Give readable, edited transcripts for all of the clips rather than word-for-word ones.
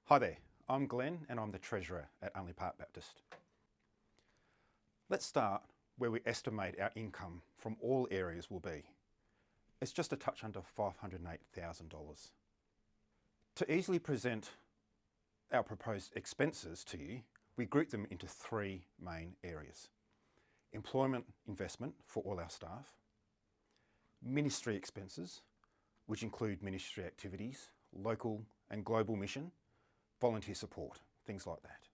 Hi there, I'm Glenn and I'm the Treasurer at Unley Park Baptist. Let's start where we estimate our income from all areas will be. It's just a touch under $508,000. To easily present our proposed expenses to you, we group them into three main areas. Employment investment for all our staff, ministry expenses, which include ministry activities, local and global mission, volunteer support, things like that.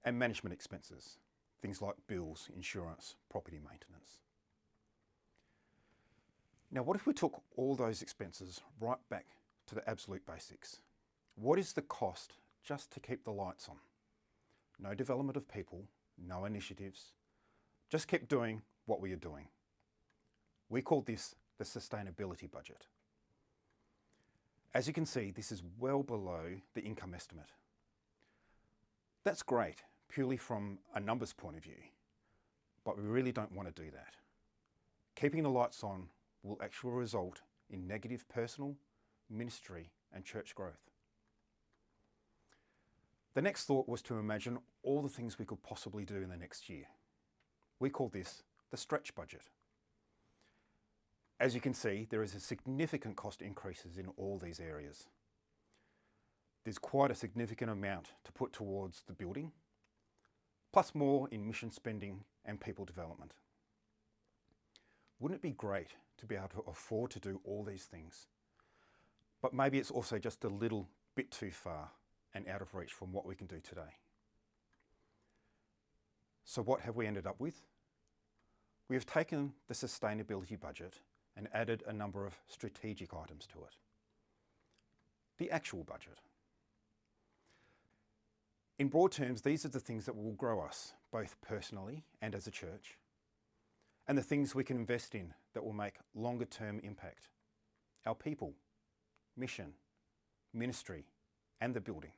And management expenses, things like bills, insurance, property maintenance. Now, what if we took all those expenses right back to the absolute basics? What is the cost just to keep the lights on? No development of people, no initiatives, just keep doing what we are doing. We call this the sustainability budget. As you can see, this is well below the income estimate. That's great, purely from a numbers point of view, but we really don't want to do that. Keeping the lights on will actually result in negative personal, ministry, and church growth. The next thought was to imagine all the things we could possibly do in the next year. We call this the stretch budget. As you can see, there is a significant cost increases in all these areas. There's quite a significant amount to put towards the building, plus more in mission spending and people development. Wouldn't it be great to be able to afford to do all these things? But maybe it's also just a little bit too far and out of reach from what we can do today. So what have we ended up with? We have taken the sustainability budget and added a number of strategic items to it. The actual budget. In broad terms, these are the things that will grow us, both personally and as a church, and the things we can invest in that will make longer term impact. Our people, mission, ministry, and the building.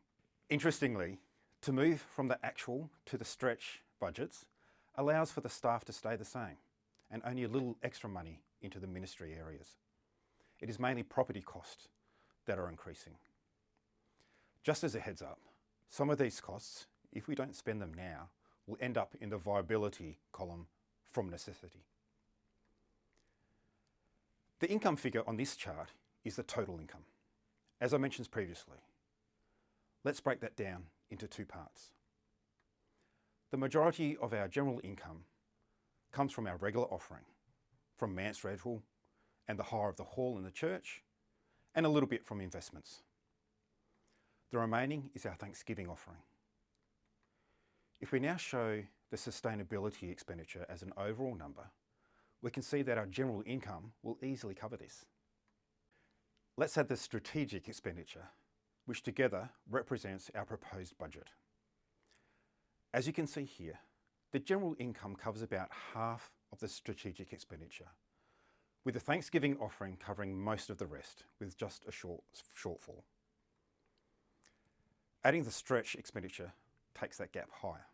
Interestingly, to move from the actual to the stretch budgets allows for the staff to stay the same and only a little extra money into the ministry areas. It is mainly property costs that are increasing. Just as a heads up, some of these costs, if we don't spend them now, will end up in the viability column from necessity. The income figure on this chart is the total income, as I mentioned previously. Let's break that down into two parts. The majority of our general income comes from our regular offering, from manse rental and the hire of the hall in the church, and a little bit from investments. The remaining is our Thanksgiving offering. If we now show the sustainability expenditure as an overall number, we can see that our general income will easily cover this. Let's add the strategic expenditure, which together represents our proposed budget. As you can see here, the general income covers about half of the strategic expenditure, with the Thanksgiving offering covering most of the rest, with just a shortfall. Adding the stretch expenditure takes that gap higher.